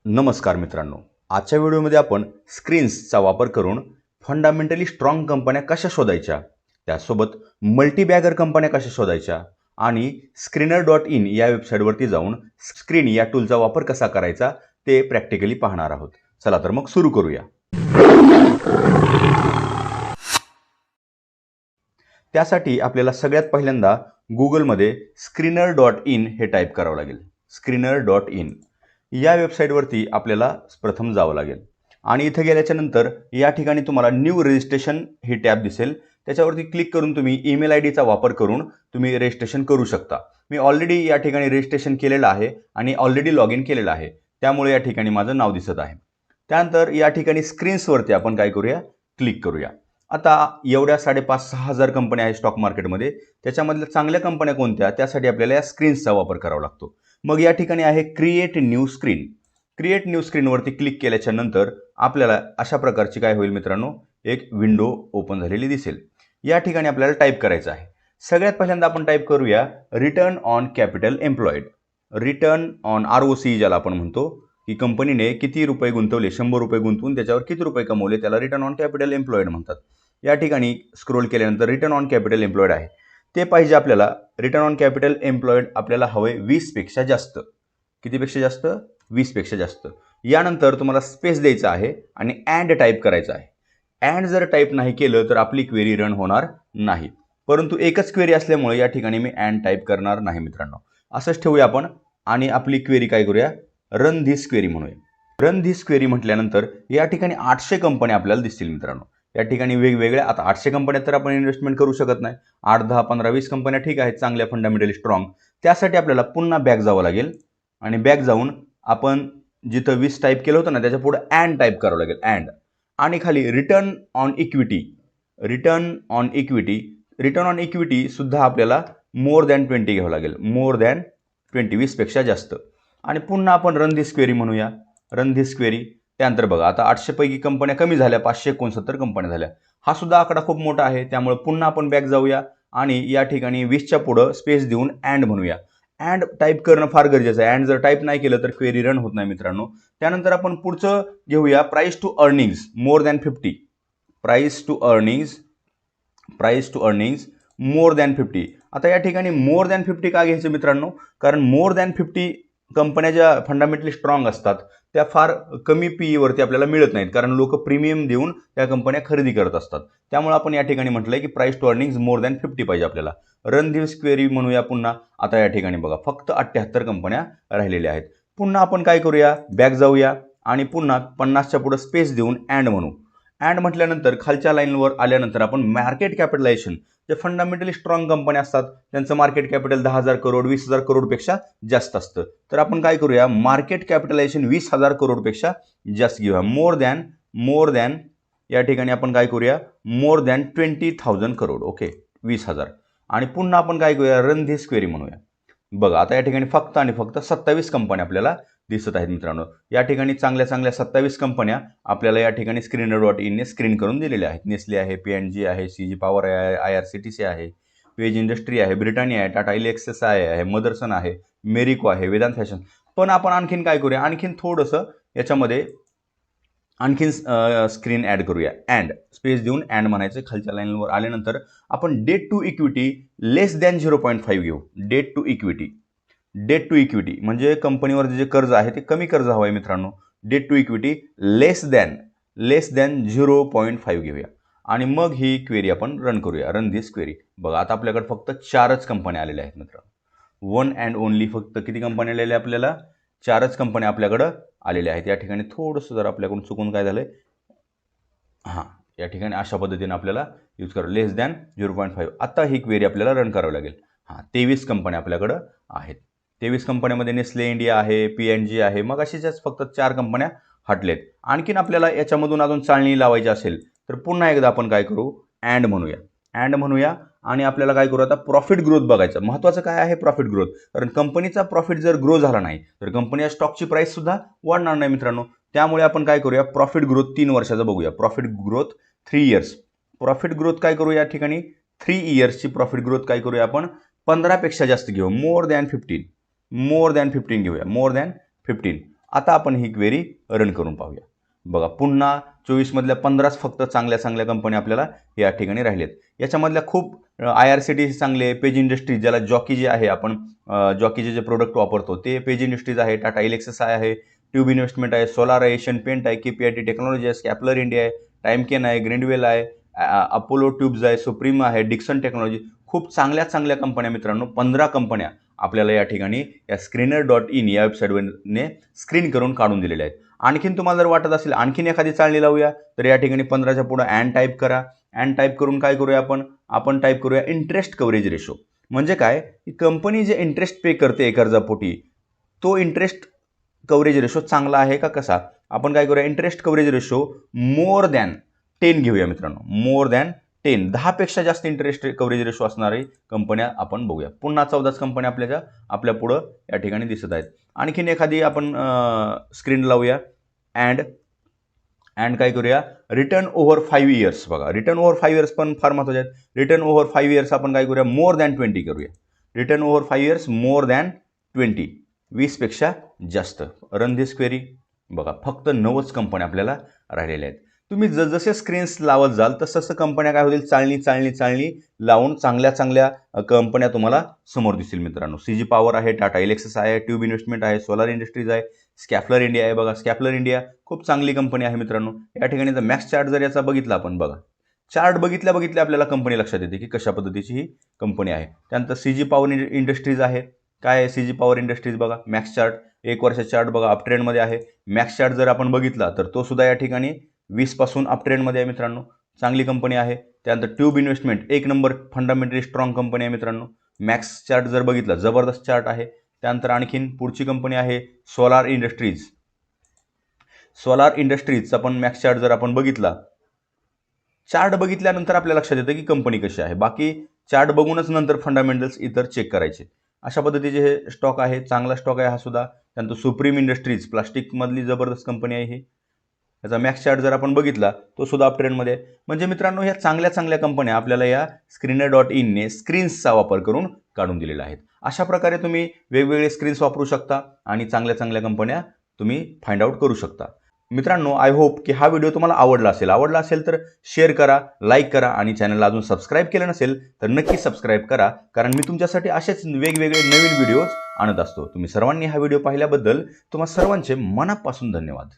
नमस्कार मित्रांनो, आजच्या व्हिडिओमध्ये आपण स्क्रीन्सचा वापर करून फंडामेंटली स्ट्रॉंग कंपन्या कशा शोधायच्या, त्यासोबत मल्टीबॅगर कंपन्या कशा शोधायच्या आणि screener.in या वेबसाईटवरती जाऊन स्क्रीन या टूलचा वापर कसा करायचा ते प्रॅक्टिकली पाहणार आहोत. चला तर मग सुरू करूया. त्यासाठी आपल्याला सगळ्यात पहिल्यांदा गुगलमध्ये screener.in हे टाईप करावं लागेल. screener.in या वेबसाईटवरती आपल्याला प्रथम जावं लागेल आणि इथे गेल्याच्या नंतर या ठिकाणी तुम्हाला न्यू रजिस्ट्रेशन ही टॅब दिसेल. त्याच्यावरती क्लिक करून तुम्ही ईमेल आय डीचा वापर करून तुम्ही रजिस्ट्रेशन करू शकता. मी ऑलरेडी या ठिकाणी रजिस्ट्रेशन केलेलं आहे आणि ऑलरेडी लॉग इन केलेलं आहे, त्यामुळे या ठिकाणी माझं नाव दिसत आहे. त्यानंतर या ठिकाणी स्क्रीन्सवरती आपण काय करूया, क्लिक करूया. आता एवढ्या 5,500-6,000 कंपन्या आहेत स्टॉक मार्केटमध्ये, त्याच्यामधल्या चांगल्या कंपन्या कोणत्या त्यासाठी आपल्याला या स्क्रीन्सचा वापर करावा लागतो. मग या ठिकाणी आहे create new screen. Create new स्क्रीनवरती क्लिक केल्याच्या नंतर आपल्याला अशा प्रकारची काय होईल मित्रांनो, एक विंडो ओपन झालेली दिसेल. या ठिकाणी आपल्याला टाईप करायचं आहे. सगळ्यात पहिल्यांदा आपण टाईप करूया return on capital employed. Return on ROC ज्याला आपण म्हणतो, की कंपनीने किती रुपये गुंतवले, 100 रुपये गुंतवून त्याच्यावर किती रुपये कमवले, त्याला रिटर्न ऑन कॅपिटल एम्प्लॉईड म्हणतात. या ठिकाणी स्क्रोल केल्यानंतर रिटर्न ऑन कॅपिटल एम्प्लॉईड आहे ते पाहिजे आपल्याला. रिटर्न ऑन कॅपिटल एम्प्लॉईड आपल्याला हवे 20 पेक्षा जास्त. कितीपेक्षा जास्त? 20 पेक्षा जास्त. यानंतर तुम्हाला स्पेस द्यायचा आहे आणि अँड टाईप करायचा आहे. अँड जर टाईप नाही केलं तर आपली क्वेरी रन होणार नाही, परंतु एकच क्वेरी असल्यामुळे या ठिकाणी मी अँड टाईप करणार नाही मित्रांनो. असंच ठेवूया आपण आणि आपली क्वेरी काय करूया, रन धिस क्वेरी म्हणूया. रन धिस क्वेरी म्हटल्यानंतर या ठिकाणी 800 कंपन्या आपल्याला दिसतील मित्रांनो. या ठिकाणी वेगवेगळ्या, आता 800 कंपन्या तर आपण इन्व्हेस्टमेंट करू शकत नाही. 8, 10, 15, 20 कंपन्या ठीक आहेत चांगल्या फंडामेंटली स्ट्रॉंग. त्यासाठी आपल्याला पुन्हा बॅक जावं लागेल आणि बॅक जाऊन आपण जिथं 20 टाईप केलं होतं ना त्याच्या पुढे अँड टाईप करावं लागेल, अँड. आणि खाली return on equity. Return on equity, return on equity सुद्धा आपल्याला मोर दॅन 20 घ्यावं लागेल. मोर दॅन 20, 20 पेक्षा जास्त. आणि पुन्हा आपण रन धिस क्वेरी म्हणूया, रन धिस क्वेरी. त्यानंतर बघा आता 800 पैकी कंपन्या कमी झाल्या, 569 कंपन्या झाल्या. हा सुद्धा आकडा खूप मोठा आहे, त्यामुळे पुन्हा आपण बॅक जाऊया आणि या ठिकाणी 20च्या पुढं स्पेस देऊन अँड म्हणूया. अँड टाईप करणं फार गरजेचं आहे. अँड जर टाईप नाही केलं तर क्वेरी रन होत नाही मित्रांनो. त्यानंतर आपण पुढचं घेऊया, price to earnings more than 50. Price to earnings, price to earnings more than 50. आता या ठिकाणी मोर दॅन 50 का घ्यायचं मित्रांनो, कारण मोर दॅन 50 कंपन्या ज्या फंडामेंटली स्ट्रॉंग असतात त्या फार कमी PE आपल्याला मिळत नाहीत, कारण लोक प्रीमियम देऊन त्या कंपन्या खरेदी करत असतात. त्यामुळे आपण या ठिकाणी म्हटलंय की price to earnings more than 50 पाहिजे आपल्याला. रन धिस क्वेरी म्हणूया पुन्हा. आता या ठिकाणी बघा फक्त 78 कंपन्या राहिलेल्या आहेत. पुन्हा आपण काय करूया, बॅक जाऊया आणि पुन्हा 50च्या पुढे स्पेस देऊन अँड म्हणू. अँड म्हटल्यानंतर खालच्या लाईनवर आल्यानंतर आपण मार्केट कॅपिटलायझेशन, जे फंडामेंटली स्ट्रॉंग कंपन्या असतात त्यांचं मार्केट कॅपिटल 10,000 करोड 20,000 करोडपेक्षा जास्त असतं. तर आपण काय करूया, मार्केट कॅपिटलायझेशन 20,000 करोडपेक्षा जास्त घेऊया. मोर दॅन या ठिकाणी आपण काय करूया, मोर दॅन 20,000 करोड. ओके, 20,000. आणि पुन्हा आपण काय करूया, रन धिस क्वेरी म्हणूया. बघा आता या ठिकाणी फक्त आणि फक्त 27 कंपन्या आपल्याला दिसत आहेत मित्रांनो. या ठिकाणी चांगल्या 27 कंपन्या आपल्याला या ठिकाणी screener.in ने स्क्रीन करून दिलेल्या आहेत. नेस्ले आहे, P&G आहे, CG पॉवर आहे, IRCTC आहे, पेज इंडस्ट्री आहे, ब्रिटानिया आहे, टाटा इलेक्ट्रिक आहे, मदरसन आहे, मेरिको आहे, वेदांत फॅशन. पण आपण आणखीन काय करूया, आणखीन थोडंसं याच्यामध्ये आणखीन स्क्रीन ॲड करूया. अँड स्पेस देऊन अँड म्हणायचं. खालच्या लाईनवर आल्यानंतर आपण debt to equity less than 0.5 घेऊ. Debt to equity, debt to equity म्हणजे कंपनीवर जे कर्ज आहे ते कमी कर्ज हवं आहे मित्रांनो. Debt to equity less than 0.5 घेऊया आणि मग ही क्वेरी आपण रन करूया. Run this query. बघा आता आपल्याकडे फक्त 4च कंपन्या आलेल्या आहेत मित्रांनो. One and only. फक्त किती कंपन्या आलेल्या आपल्याला, 4च कंपन्या आपल्याकडं आलेल्या आहेत. या ठिकाणी थोडंसं जर आपल्याकडून चुकून काय झालंय, हां या ठिकाणी अशा पद्धतीने आपल्याला यूज करू, लेस दॅन 0.5. आता ही क्वेरी आपल्याला रन करावी लागेल. 23 कंपन्या आपल्याकडं आहेत. 23 कंपन्यामध्ये नेस्ले इंडिया आहे, P&G आहे. मग अशीच फक्त 4 कंपन्या हटलेत. आणखीन आपल्याला याच्यामधून अजून चाळणी लावायची असेल तर पुन्हा एकदा आपण काय करू, अँड म्हणूया आणि आपल्याला काय करू, आता प्रॉफिट ग्रोथ बघायचं. महत्त्वाचं काय आहे, प्रॉफिट ग्रोथ. कारण कंपनीचा प्रॉफिट जर ग्रो झाला नाही तर कंपनीच्या स्टॉकची प्राइस सुद्धा वाढणार नाही मित्रांनो. त्यामुळे आपण काय करूया, प्रॉफिट ग्रोथ 3 वर्षाचा बघूया. Profit growth 3 years. Profit growth काय करूया, या ठिकाणी 3 इयर्सची प्रॉफिट ग्रोथ काय करूया आपण, 15 पेक्षा जास्त घेऊ. मोर दॅन 15 घेऊया. मोर दॅन 15 आता आपण ही क्वेरी रन करून पाहूया. बघा पुन्हा 24 मधल्या 15च फक्त चांगल्या चांगल्या कंपन्या आपल्याला या ठिकाणी राहिलेत. याच्यामधल्या खूप IRCTC चांगले, पेज इंडस्ट्रीज ज्याला जॉकी जे आहे आपण जॉकीचे जे प्रोडक्ट वापरतो ते पेज इंडस्ट्रीज आहे, टाटा इलेक्ट्रिक आहे, ट्यूब इन्व्हेस्टमेंट आहे, सोलार आहे, एशियन पेंट आहे, KPIT टेक्नॉलॉजी आहे, स्कॅपलर इंडिया आहे, टाइमकेन आहे, ग्रिंडवेल आहे, अपोलो ट्यूब्स आहे, सुप्रीम आहे, डिक्सन टेक्नॉलॉजी. खूप चांगल्या चांगल्या कंपन्या मित्रांनो 15 कंपन्या आपल्याला या ठिकाणी या screener.in या वेबसाईटवरने स्क्रीन करून काढून दिलेल्या आहेत. आणखीन तुम्हाला जर वाटत असेल आणखीन एखादी चाळणी लावूया तर या ठिकाणी 15च्या पुढे अँड टाईप करा. अँड टाईप करून काय करूया आपण टाईप करूया इंटरेस्ट कव्हरेज रेशो. म्हणजे काय की कंपनी जे इंटरेस्ट पे करते कर्जापोटी तो इंटरेस्ट कव्हरेज रेशो चांगला आहे का कसा. आपण काय करूया interest coverage ratio more than 10 घेऊया मित्रांनो. मोर दॅन 10 10पेक्षा जास्त इंटरेस्ट कव्हरेज रेशो असणारी कंपन्या आपण बघूया. पुन्हा 14 कंपन्या आपल्या पुढं या ठिकाणी दिसत आहेत. आणखीन एखादी आपण स्क्रीन लावूया. अँड काय करूया रिटर्न ओव्हर 5 इयर्स. बघा रिटर्न ओव्हर 5 इयर्स पण फार महत्त्वाचे आहेत. रिटर्न ओव्हर 5 इयर्स आपण काय करूया मोर दॅन 20 करूया. Return over 5 years more than 20 20पेक्षा जास्त. रन दिस क्वेरी. बघा फक्त 9च कंपन्या आपल्याला राहिलेल्या आहेत. तुम्ही जसजसे स्क्रीन्स लावत जाल तसं कंपन्या काय होतील चाळणी लावून चांगल्या चांगल्या कंपन्या तुम्हाला समोर दिसतील मित्रांनो. CG पॉवर आहे, टाटा इलेक्ट्रिक आहे, ट्यूब इन्व्हेस्टमेंट आहे, सोलार इंडस्ट्रीज आहे, स्कॅपलर इंडिया आहे. बघा स्कॅपलर इंडिया खूप चांगली कंपनी आहे मित्रांनो. या ठिकाणी जर मॅक्स चार्ट जर याचा बघितला आपण बघा चार्ट बघितल्या आपल्याला कंपनी लक्षात येते की कशा पद्धतीची ही कंपनी आहे. त्यानंतर CG पॉवर इंडस्ट्रीज आहे. काय आहे CG पॉवर इंडस्ट्रीज बघा मॅक्स चार्ट 1 वर्ष चार्ट बघा अप ट्रेंडमध्ये आहे. मॅक्स चार्ट जर आपण बघितला तर तो सुद्धा या ठिकाणी 20 पासून अप ट्रेंडमध्ये आहे मित्रांनो. चांगली कंपनी आहे. त्यानंतर tube investment 1 number fundamentally strong company आहे मित्रांनो. मॅक्स चार्ट जर बघितला जबरदस्त चार्ट आहे. त्यानंतर आणखीन पुढची कंपनी आहे सोलार इंडस्ट्रीज. सोलार इंडस्ट्रीजचा पण मॅक्स चार्ट जर आपण बघितला चार्ट बघितल्यानंतर आपल्या लक्षात येतं की कंपनी कशी आहे. बाकी चार्ट बघूनच नंतर फंडामेंटल्स इतर चेक करायचे. अशा पद्धतीचे हे स्टॉक आहे. चांगला स्टॉक आहे हा सुद्धा. त्यानंतर सुप्रीम इंडस्ट्रीज प्लास्टिकमधली जबरदस्त कंपनी आहे ही. याचा मॅक्स चार्ट जर आपण बघितला तो सुद्धा अप ट्रेंडमध्ये आहे. म्हणजे मित्रांनो ह्या चांगल्या चांगल्या कंपन्या आपल्याला या screener.in ने स्क्रीन्सचा वापर करून काढून दिलेल्या आहेत. अशा प्रकारे तुम्ही वेगवेगळे स्क्रीन्स वापरू शकता आणि चांगल्या चांगल्या कंपन्या तुम्ही फाइंड आउट करू शकता. मित्रांनो आय होप की हा व्हिडिओ तुम्हाला आवडला असेल तर शेअर करा, लाईक करा आणि चॅनलला अजून सबस्क्राईब केलं नसेल तर नक्की सबस्क्राईब करा. कारण मी तुमच्यासाठी असेच वेगवेगळे नवीन व्हिडिओज आणत असतो. तुम्ही सर्वांनी हा व्हिडिओ पाहिल्याबद्दल तुम्हा सर्वांचे मनापासून धन्यवाद.